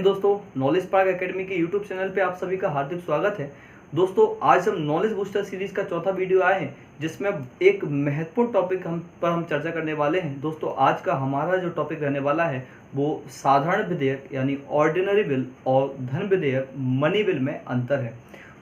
दोस्तों, knowledge park academy के YouTube channel पे आप सभी का हार्दिक स्वागत है। दोस्तों, आज हम नॉलेज बूस्टर सीरीज का चौथा वीडियो आए हैं जिसमें एक महत्वपूर्ण टॉपिक हम चर्चा करने वाले हैं। दोस्तों, आज का हमारा जो टॉपिक रहने वाला है वो साधारण विधेयक यानी ऑर्डिनरी बिल और धन विधेयक मनी बिल में अंतर है।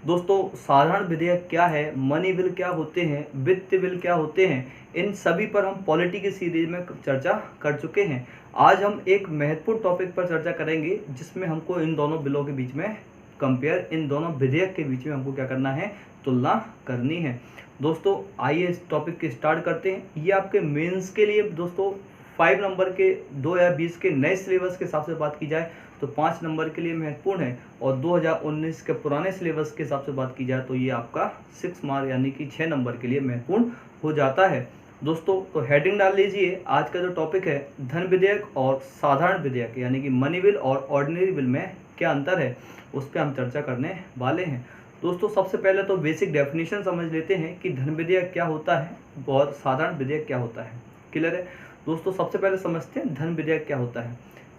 दोस्तों, साधारण विधेयक क्या है, मनी बिल क्या होते हैं, वित्त बिल क्या होते हैं, इन सभी पर हम पॉलिटी की सीरीज में चर्चा कर चुके हैं। आज हम एक महत्वपूर्ण टॉपिक पर चर्चा करेंगे जिसमें हमको इन दोनों बिलों के बीच में कंपेयर, इन दोनों विधेयक के बीच में हमको क्या करना है, तुलना करनी है। दोस्तों, आइए इस टॉपिक की स्टार्ट करते हैं। ये आपके मेंस के लिए दोस्तों 5 नंबर के 2020 के नए सिलेबस के हिसाब से बात की जाए तो 5 नंबर के लिए महत्वपूर्ण है, और 2019 के पुराने सिलेबस के हिसाब से बात की जाए तो ये आपका 6 मार्क यानी कि 6 नंबर के लिए महत्वपूर्ण हो जाता है। दोस्तों, तो हेडिंग डाल लीजिए। आज का जो टॉपिक है धन विधेयक और साधारण विधेयक यानी कि मनी बिल और ऑर्डिनरी बिल में क्या अंतर है, उस पर हम चर्चा करने वाले हैं। दोस्तों, सबसे पहले तो बेसिक डेफिनेशन समझ लेते हैं कि धन विधेयक क्या होता है और साधारण विधेयक क्या होता है। क्लियर है दोस्तों? सबसे पहले समझते हैं धन विधेयक क्या होता है।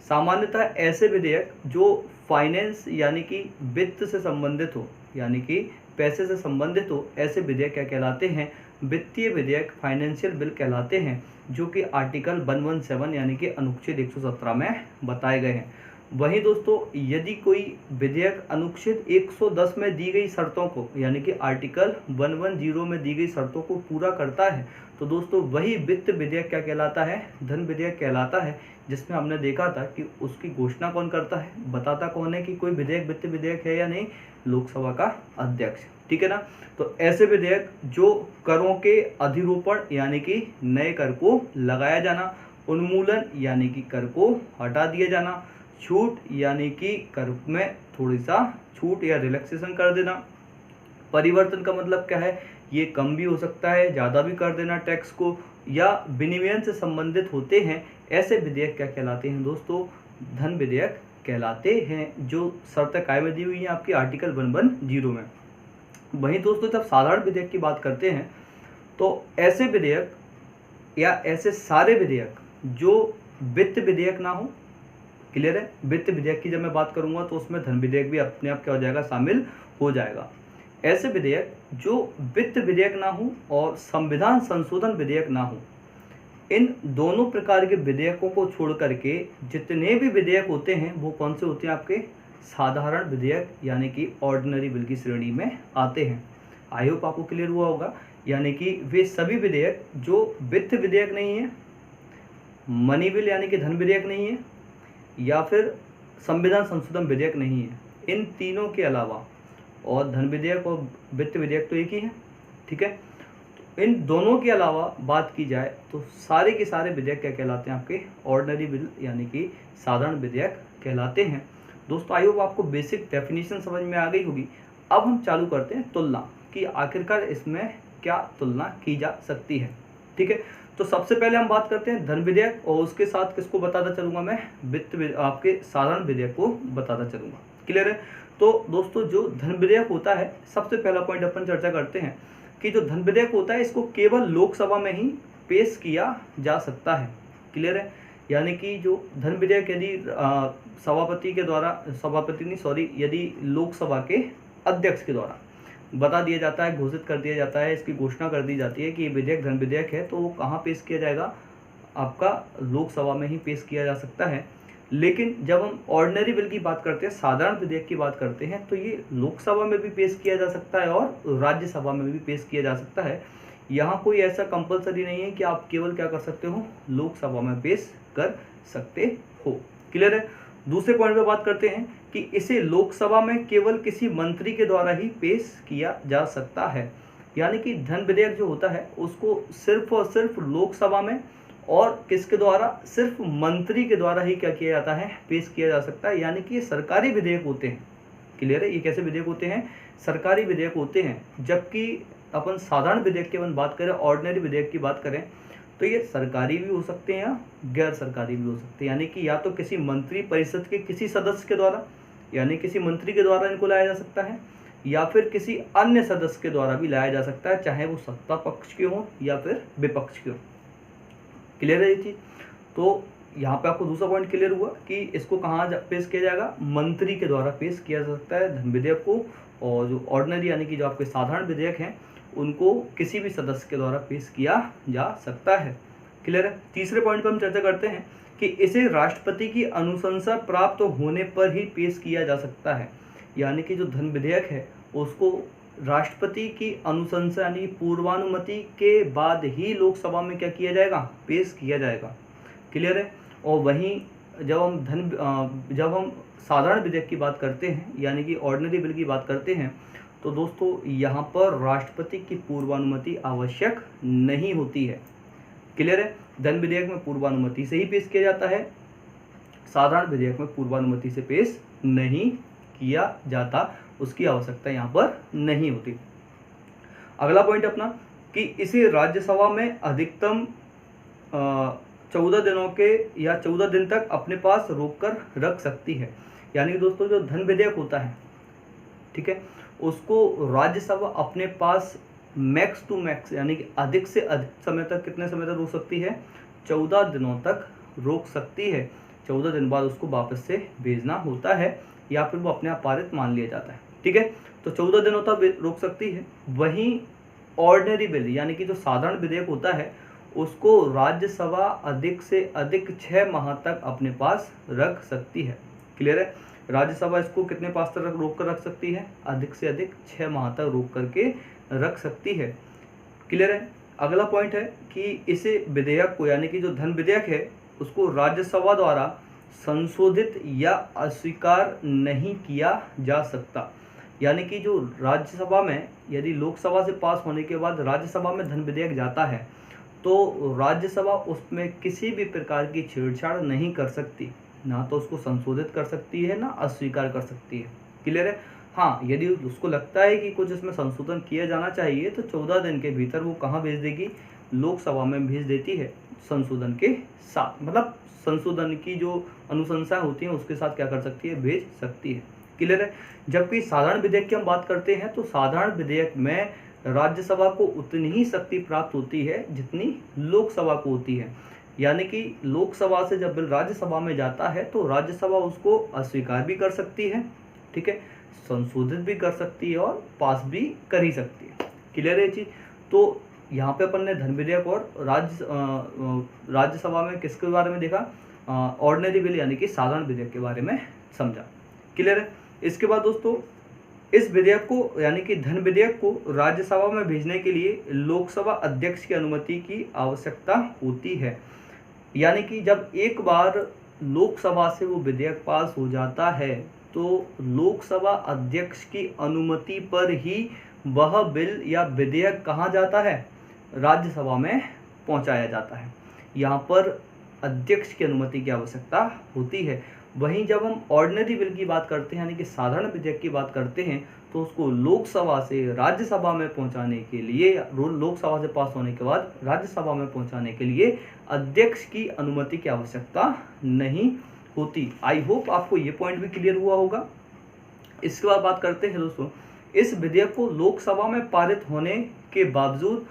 सामान्यतः ऐसे विधेयक जो फाइनेंस यानी कि वित्त से संबंधित हो, यानी कि पैसे से संबंधित हो, ऐसे विधेयक क्या कहलाते हैं, वित्तीय विधेयक, फाइनेंशियल बिल कहलाते हैं, जो कि आर्टिकल 117 यानी कि अनुच्छेद 117 में बताए गए हैं। वहीं दोस्तों, यदि कोई विधेयक अनुच्छेद 110 में दी गई शर्तों को यानी कि आर्टिकल 110 में दी गई शर्तों को पूरा करता है तो दोस्तों वही वित्त विधेयक क्या कहलाता है, धन विधेयक कहलाता है, जिसमें हमने देखा था कि उसकी घोषणा कौन करता है, बताता कौन है कि कोई विधेयक वित्त विधेयक है या नहीं, लोकसभा का अध्यक्ष। ठीक है ना? तो ऐसे विधेयक जो करों के अधिरोपण यानी कि नए कर को लगाया जाना, उन्मूलन यानी कि कर को हटा दिया जाना, छूट यानी कि कर में थोड़ी सा छूट या रिलैक्सेशन कर देना, परिवर्तन का मतलब क्या है, ये कम भी हो सकता है, ज़्यादा भी कर देना टैक्स को, या विनिमय से संबंधित होते हैं, ऐसे विधेयक क्या कहलाते हैं दोस्तों, धन विधेयक कहलाते हैं, जो शर्तें कायम दी हुई हैं आपकी आर्टिकल 110 में। वहीं दोस्तों, जब साधारण विधेयक की बात करते हैं तो ऐसे विधेयक या ऐसे सारे विधेयक जो वित्त विधेयक ना हो। क्लियर है? वित्त विधेयक की जब मैं बात करूंगा तो उसमें धन विधेयक भी अपने आप क्या हो जाएगा, शामिल हो जाएगा। ऐसे विधेयक जो वित्त विधेयक ना हो और संविधान संशोधन विधेयक ना हो, इन दोनों प्रकार के विधेयकों को छोड़ करके जितने भी विधेयक होते हैं वो कौन से होते हैं, आपके साधारण विधेयक यानी कि ऑर्डिनरी बिल की श्रेणी में आते हैं। आई होप आपको क्लियर हुआ होगा। यानी कि वे सभी विधेयक जो वित्त विधेयक नहीं है, मनी बिल यानी कि धन विधेयक नहीं है, या फिर संविधान संशोधन विधेयक नहीं है, इन तीनों के अलावा, और धन विधेयक और वित्त विधेयक तो एक ही है, ठीक है, तो इन दोनों के अलावा बात की जाए तो सारे के सारे विधेयक क्या कहलाते हैं, आपके ऑर्डिनरी बिल यानी कि साधारण विधेयक कहलाते हैं। दोस्तों, आई होप आपको बेसिक डेफिनेशन समझ में आ गई होगी। अब हम चालू करते हैं तुलना कि आखिरकार इसमें क्या तुलना की जा सकती है। ठीक है, तो सबसे पहले हम बात करते हैं धन विधेयक, और उसके साथ किसको बताता चलूंगा मैं, आपके साधारण विधेयक को बताता चलूंगा। क्लियर है? तो दोस्तों, जो धन विधेयक होता है, सबसे पहला पॉइंट अपन चर्चा करते हैं कि जो धन विधेयक होता है इसको केवल लोकसभा में ही पेश किया जा सकता है। क्लियर है? यानी कि जो धन विधेयक यदि सभापति के द्वारा, यदि लोकसभा के अध्यक्ष के द्वारा बता दिया जाता है, घोषित कर दिया जाता है, इसकी घोषणा कर दी जाती है कि ये विधेयक धन विधेयक है, तो वो कहाँ पेश किया जाएगा, आपका लोकसभा में ही पेश किया जा सकता है। लेकिन जब हम ऑर्डिनरी बिल की बात करते हैं, साधारण विधेयक की बात करते हैं, तो ये लोकसभा में भी पेश किया जा सकता है और राज्यसभा में भी पेश किया जा सकता है। यहाँ कोई ऐसा कंपलसरी नहीं है कि आप केवल क्या कर सकते हो, लोकसभा में पेश कर सकते हो। क्लियर है? दूसरे पॉइंट पे बात करते हैं कि इसे लोकसभा में केवल किसी मंत्री के द्वारा ही पेश किया जा सकता है। यानी कि धन विधेयक जो होता है उसको सिर्फ और सिर्फ लोकसभा में और किसके द्वारा, सिर्फ मंत्री के द्वारा ही क्या किया जाता है, पेश किया जा सकता है। यानी कि ये सरकारी विधेयक होते हैं। क्लियर है? ये कैसे विधेयक होते हैं, सरकारी विधेयक होते हैं। जबकि अपन साधारण विधेयक की अपन बात करें, ऑर्डिनरी विधेयक की बात करें, तो ये सरकारी भी हो सकते हैं या गैर सरकारी भी हो सकते हैं। यानी कि या तो किसी मंत्री परिषद के किसी सदस्य के द्वारा, यानी किसी मंत्री के द्वारा इनको लाया जा सकता है, या फिर किसी अन्य सदस्य के द्वारा भी लाया जा सकता है, चाहे वो सत्ता पक्ष के हो या फिर विपक्ष के हो। क्लियर है ये चीज? तो यहाँ पे आपको दूसरा पॉइंट क्लियर हुआ कि इसको कहाँ पेश किया जाएगा, मंत्री के द्वारा पेश किया जा सकता है धन विधेयक को, और जो ऑर्डिनरी यानी कि जो आपके साधारण विधेयक हैं उनको किसी भी सदस्य के द्वारा पेश किया जा सकता है। क्लियर है। तीसरे पॉइंट पर हम चर्चा करते हैं कि इसे राष्ट्रपति की अनुशंसा प्राप्त होने पर ही पेश किया जा सकता है। यानी कि जो धन विधेयक है उसको राष्ट्रपति की अनुशंसा यानी पूर्वानुमति के बाद ही लोकसभा में क्या किया जाएगा, पेश किया जाएगा। क्लियर है। और वहीं जब हम साधारण विधेयक की बात करते हैं यानी कि ऑर्डिनरी बिल की बात करते हैं तो दोस्तों यहाँ पर राष्ट्रपति की पूर्वानुमति आवश्यक नहीं होती है। क्लियर है। धन विधेयक में पूर्वानुमति से ही पेश किया जाता है, साधारण विधेयक में पूर्वानुमति से पेश नहीं किया जाता, उसकी आवश्यकता यहाँ पर नहीं होती। अगला पॉइंट अपना कि इसे राज्यसभा में अधिकतम 14 दिनों के या 14 दिन तक अपने पास रोक कर रख सकती है। यानी कि दोस्तों जो धन विधेयक होता है, ठीक है, उसको राज्यसभा अपने पास मैक्स टू मैक्स यानी कि अधिक से अधिक समय तक, कितने समय तक रोक सकती है, 14 दिनों तक रोक सकती है। 14 दिन बाद उसको वापस से भेजना होता है या फिर वो अपने आप पारित मान लिया जाता है। ठीक है, तो 14 दिनों तक रोक सकती है। वहीं ऑर्डिनरी बिल यानी कि जो साधारण विधेयक होता है उसको राज्यसभा अधिक से अधिक 6 माह तक अपने पास रख सकती है। क्लियर है। राज्यसभा इसको कितने पास तक रोक कर रख सकती है, अधिक से अधिक 6 माह तक रोक करके रख सकती है। क्लियर है। अगला पॉइंट है कि इसे विधेयक को यानी कि जो धन विधेयक है उसको राज्यसभा द्वारा संशोधित या अस्वीकार नहीं किया जा सकता। यानी कि जो राज्यसभा में यदि लोकसभा से पास होने के बाद राज्यसभा में धन विधेयक जाता है तो राज्यसभा उसमें किसी भी प्रकार की छेड़छाड़ नहीं कर सकती, ना तो उसको संशोधित कर सकती है ना अस्वीकार कर सकती है। क्लियर है। हाँ, यदि उसको लगता है कि कुछ इसमें संशोधन किया जाना चाहिए तो 14 दिन के भीतर वो कहाँ भेज देगी, लोकसभा में भेज देती है संशोधन के साथ, मतलब संशोधन की जो अनुशंसा होती है उसके साथ क्या कर सकती है, भेज सकती है। क्लियर है। जबकि साधारण विधेयक की हम बात करते हैं तो साधारण विधेयक में राज्यसभा को उतनी ही शक्ति प्राप्त होती है जितनी लोकसभा को होती है। यानी कि लोकसभा से जब बिल राज्यसभा में जाता है तो राज्यसभा उसको अस्वीकार भी कर सकती है, ठीक है, संशोधित भी कर सकती है और पास भी कर ही सकती है। क्लियर है चीज। तो यहाँ पे अपन ने धन विधेयक और राज्यसभा में किसके बारे में देखा, ऑर्डिनरी बिल यानी कि साधारण विधेयक के बारे में समझा। क्लियर है। इसके बाद दोस्तों इस विधेयक को यानी कि धन विधेयक को राज्यसभा में भेजने के लिए लोकसभा अध्यक्ष की अनुमति की आवश्यकता होती है। यानी कि जब एक बार लोकसभा से वो विधेयक पास हो जाता है तो लोकसभा अध्यक्ष की अनुमति पर ही वह बिल या विधेयक कहाँ जाता है, राज्यसभा में पहुँचाया जाता है। यहाँ पर अध्यक्ष की अनुमति की आवश्यकता होती है। वहीं जब हम ऑर्डिनरी बिल की बात करते हैं यानी कि साधारण विधेयक की बात करते हैं तो उसको लोकसभा से राज्यसभा में पहुंचाने के लिए, लोकसभा से पास होने के बाद राज्यसभा में पहुंचाने के लिए अध्यक्ष की अनुमति की आवश्यकता नहीं होती। आई होप आपको ये पॉइंट भी क्लियर हुआ होगा। इसके बाद बात करते हैं दोस्तों, इस विधेयक को लोकसभा में पारित होने के बावजूद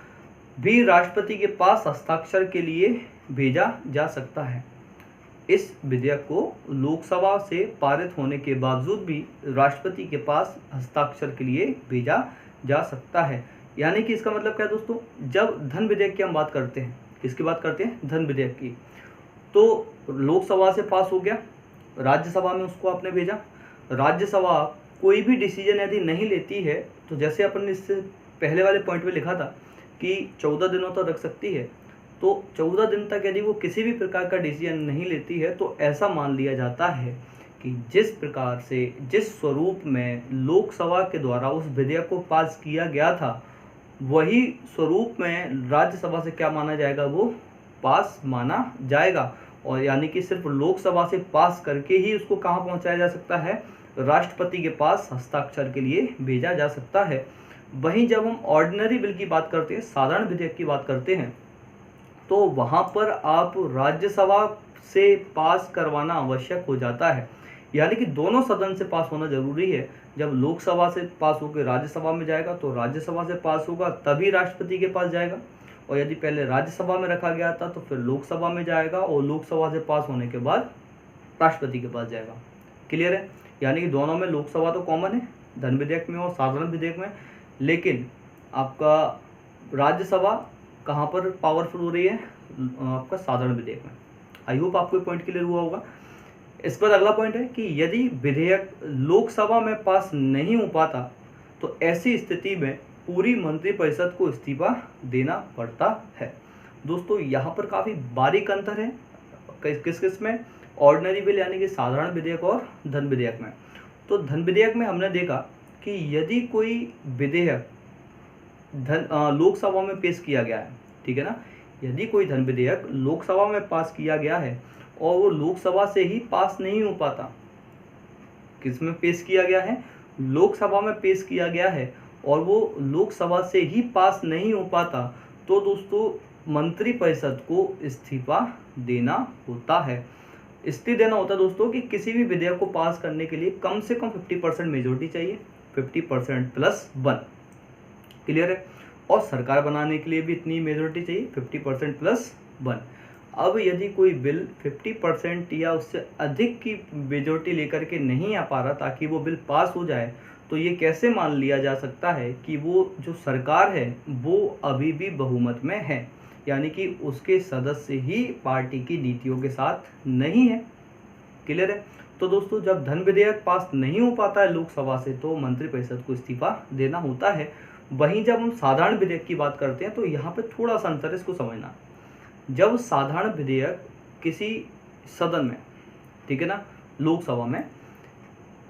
भी राष्ट्रपति के पास हस्ताक्षर के लिए भेजा जा सकता है। इस विधेयक को लोकसभा से पारित होने के बावजूद भी राष्ट्रपति के पास हस्ताक्षर के लिए भेजा जा सकता है। यानी कि इसका मतलब क्या है दोस्तों, जब धन विधेयक की हम बात करते हैं, किसकी बात करते हैं, धन विधेयक की, तो लोकसभा से पास हो गया, राज्यसभा में उसको आपने भेजा, राज्यसभा कोई भी डिसीजन यदि नहीं लेती है तो जैसे अपन ने इससे पहले वाले पॉइंट में लिखा था कि 14 दिनों तक रख सकती है, तो 14 दिन तक यदि वो किसी भी प्रकार का डिसीजन नहीं लेती है तो ऐसा मान लिया जाता है कि जिस प्रकार से, जिस स्वरूप में लोकसभा के द्वारा उस विधेयक को पास किया गया था वही स्वरूप में राज्यसभा से क्या माना जाएगा, वो पास माना जाएगा। और यानी कि सिर्फ लोकसभा से पास करके ही उसको कहाँ पहुँचाया जा सकता है, राष्ट्रपति के पास हस्ताक्षर के लिए भेजा जा सकता है। वहीं जब हम ऑर्डिनरी बिल की बात करते हैं, साधारण विधेयक की बात करते हैं, तो वहाँ पर आप राज्यसभा से पास करवाना आवश्यक हो जाता है। यानी कि दोनों सदन से पास होना जरूरी है। जब लोकसभा से पास होकर राज्यसभा में जाएगा तो राज्यसभा से पास होगा तभी राष्ट्रपति के पास जाएगा, और यदि पहले राज्यसभा में रखा गया था तो फिर लोकसभा में जाएगा और लोकसभा से पास होने के बाद राष्ट्रपति के पास जाएगा। क्लियर है? यानी कि दोनों में लोकसभा तो कॉमन है धन विधेयक में और साधारण विधेयक में, लेकिन आपका राज्यसभा कहाँ पर पावरफुल हो रही है? आपका साधारण विधेयक में। आई होप आपको पॉइंट क्लियर हुआ होगा। इस पर अगला पॉइंट है कि यदि विधेयक लोकसभा में पास नहीं हो पाता तो ऐसी स्थिति में पूरी मंत्रिपरिषद को इस्तीफा देना पड़ता है। दोस्तों यहाँ पर काफ़ी बारीक अंतर है किस किस में? ऑर्डिनरी बिल यानी कि साधारण विधेयक और धन विधेयक में। तो धन विधेयक में हमने देखा कि यदि कोई विधेयक लोकसभा में पेश किया गया है, ठीक है ना, यदि कोई धन विधेयक लोकसभा में पास किया गया है और वो लोकसभा से ही पास नहीं हो पाता, किस में पेश किया गया है? लोकसभा में पेश किया गया है और वो लोकसभा से ही पास नहीं हो पाता, तो दोस्तों मंत्रिपरिषद को इस्तीफा देना होता है। इसलिए देना होता है दोस्तों कि किसी भी विधेयक को पास करने के लिए कम से कम 50% मेजोरिटी चाहिए, 50% प्लस 1। क्लियर है? और सरकार बनाने के लिए भी इतनी मेजोरिटी चाहिए, 50% प्लस 1। अब यदि कोई बिल 50% या उससे अधिक की मेजोरिटी लेकर के नहीं आ पा रहा ताकि वो बिल पास हो जाए, तो ये कैसे मान लिया जा सकता है कि वो जो सरकार है वो अभी भी बहुमत में है, यानी कि उसके सदस्य ही पार्टी की नीतियों के साथ नहीं है। क्लियर है? तो दोस्तों जब धन विधेयक पास नहीं हो पाता है लोकसभा से तो मंत्रिपरिषद को इस्तीफा देना होता है। वहीं जब हम साधारण विधेयक की बात करते हैं तो यहाँ पे थोड़ा सा अंतर है, इसको समझना। जब साधारण विधेयक किसी सदन में, ठीक है ना, लोकसभा में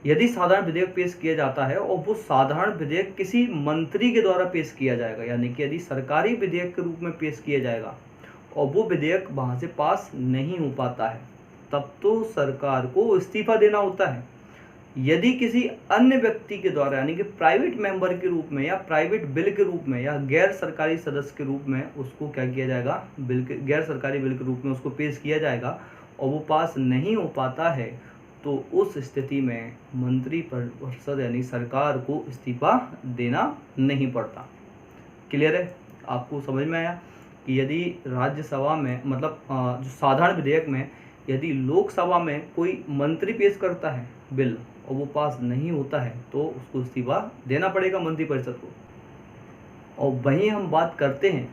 यदि साधारण विधेयक पेश किया जाता है और वो साधारण विधेयक किसी मंत्री के द्वारा पेश किया जाएगा, यानी कि यदि सरकारी विधेयक के रूप में पेश किया जाएगा और वो विधेयक वहाँ से पास नहीं हो पाता है, तब तो सरकार को इस्तीफा देना होता है। यदि किसी अन्य व्यक्ति के द्वारा यानी कि प्राइवेट मेंबर के रूप में या प्राइवेट बिल के रूप में या गैर सरकारी सदस्य के रूप में उसको क्या किया जाएगा? गैर सरकारी बिल के रूप में उसको पेश किया जाएगा और वो पास नहीं हो पाता है, तो उस स्थिति में मंत्रिपरिषद यानी सरकार को इस्तीफा देना नहीं पड़ता। क्लियर है? आपको समझ में आया कि यदि राज्यसभा में मतलब जो साधारण विधेयक में यदि लोकसभा में कोई मंत्री पेश करता है बिल और वो पास नहीं होता है तो उसको इस्तीफा देना पड़ेगा मंत्रिपरिषद को। और वहीं हम बात करते हैं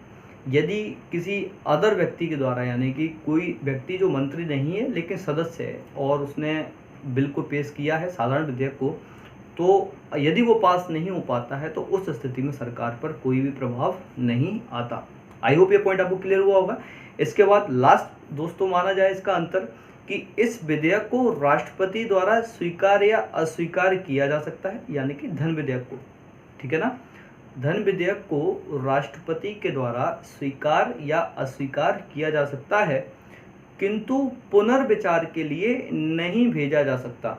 यदि किसी अदर व्यक्ति के द्वारा, यानी कि कोई व्यक्ति जो मंत्री नहीं है लेकिन सदस्य है और उसने बिल को पेश किया है साधारण विधेयक को, तो यदि वो पास नहीं हो पाता है तो उस स्थिति में सरकार पर कोई भी प्रभाव नहीं आता। आई होप ये पॉइंट आपको क्लियर हुआ होगा। इसके बाद लास्ट दोस्तों माना जाए इसका अंतर कि इस विधेयक को राष्ट्रपति द्वारा स्वीकार या अस्वीकार किया जा सकता है, यानी कि धन विधेयक को, ठीक है ना, धन विधेयक को राष्ट्रपति के द्वारा स्वीकार या अस्वीकार किया जा सकता है, किंतु पुनर्विचार के लिए नहीं भेजा जा सकता।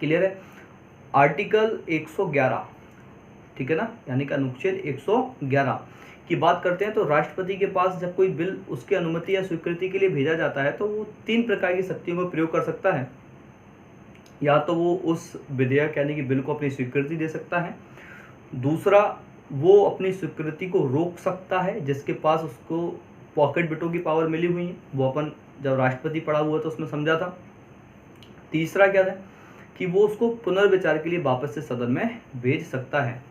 क्लियर है? आर्टिकल 111, ठीक है ना, यानी कि अनुच्छेद 111 की बात करते हैं तो राष्ट्रपति के पास जब कोई बिल उसकी अनुमति या स्वीकृति के लिए भेजा जाता है तो वो 3 प्रकार की शक्तियों का प्रयोग कर सकता है। या तो वो उस विधेयक यानी कि बिल को अपनी स्वीकृति दे सकता है, दूसरा वो अपनी स्वीकृति को रोक सकता है जिसके पास उसको पॉकेट बिटों की पावर मिली हुई है, वो अपन जब राष्ट्रपति पढ़ा हुआ तो उसमें समझा था। तीसरा क्या है कि वो उसको पुनर्विचार के लिए वापस से सदन में भेज सकता है।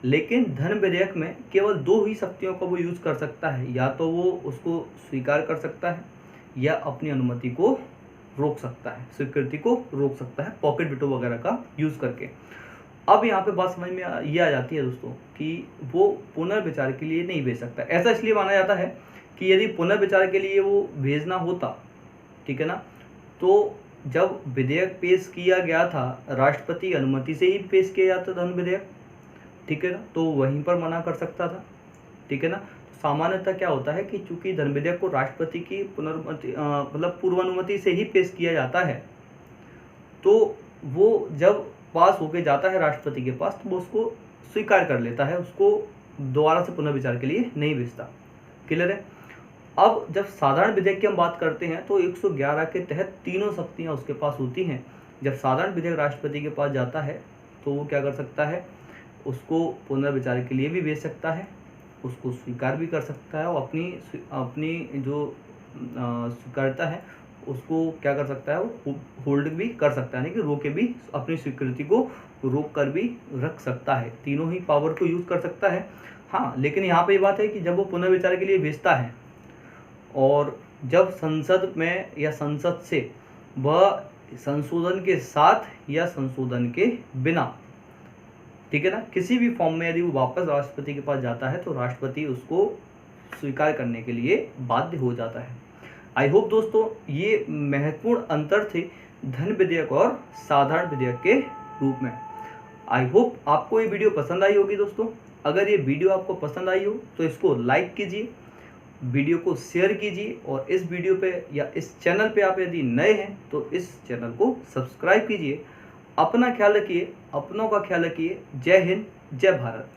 लेकिन धन विधेयक में केवल 2 ही शक्तियों का वो यूज़ कर सकता है, या तो वो उसको स्वीकार कर सकता है या अपनी अनुमति को रोक सकता है, स्वीकृति को रोक सकता है पॉकेट बिटो वगैरह का यूज़ करके। अब यहाँ पे बात समझ में ये आ जाती है दोस्तों कि वो पुनर्विचार के लिए नहीं भेज सकता। ऐसा इसलिए माना जाता है कि यदि पुनर्विचार के लिए वो भेजना होता, ठीक है ना, तो जब विधेयक पेश किया गया था राष्ट्रपति अनुमति से ही पेश किया जाता धन विधेयक, ठीक है ना, तो वहीं पर मना कर सकता था, ठीक है ना। सामान्यतः क्या होता है कि चूंकि धन विधेयक को राष्ट्रपति की मतलब पूर्वानुमति से ही पेश किया जाता है, तो वो जब पास होके जाता है राष्ट्रपति के पास तो वो उसको स्वीकार कर लेता है, उसको दोबारा से पुनर्विचार के लिए नहीं भेजता। क्लियर है? अब जब साधारण विधेयक की हम बात करते हैं तो 111 के तहत तीनों शक्तियां उसके पास होती हैं। जब साधारण विधेयक राष्ट्रपति के पास जाता है तो वो क्या कर सकता है, उसको पुनर्विचार के लिए भी भेज सकता है, उसको स्वीकार भी कर सकता है और अपनी जो स्वीकार्यता है उसको क्या कर सकता है, वो होल्ड भी कर सकता है, यानी कि रोके भी, अपनी स्वीकृति को रोक कर भी रख सकता है। तीनों ही पावर को यूज कर सकता है। हाँ, लेकिन यहाँ पे ये बात है कि जब वो पुनर्विचार के लिए भेजता है और जब संसद में या संसद से वह संशोधन के साथ या संशोधन के बिना, ठीक है ना, किसी भी फॉर्म में यदि वो वापस राष्ट्रपति के पास जाता है तो राष्ट्रपति उसको स्वीकार करने के लिए बाध्य हो जाता है। आई होप दोस्तों ये महत्वपूर्ण अंतर थे धन विधेयक और साधारण विधेयक के रूप में। आई होप आपको ये वीडियो पसंद आई होगी दोस्तों। अगर ये वीडियो आपको पसंद आई हो तो इसको लाइक कीजिए, वीडियो को शेयर कीजिए और इस वीडियो पे या इस चैनल पे आप यदि नए हैं तो इस चैनल को सब्सक्राइब कीजिए। अपना ख्याल रखिए, अपनों का ख्याल रखिए। जय हिंद, जय भारत।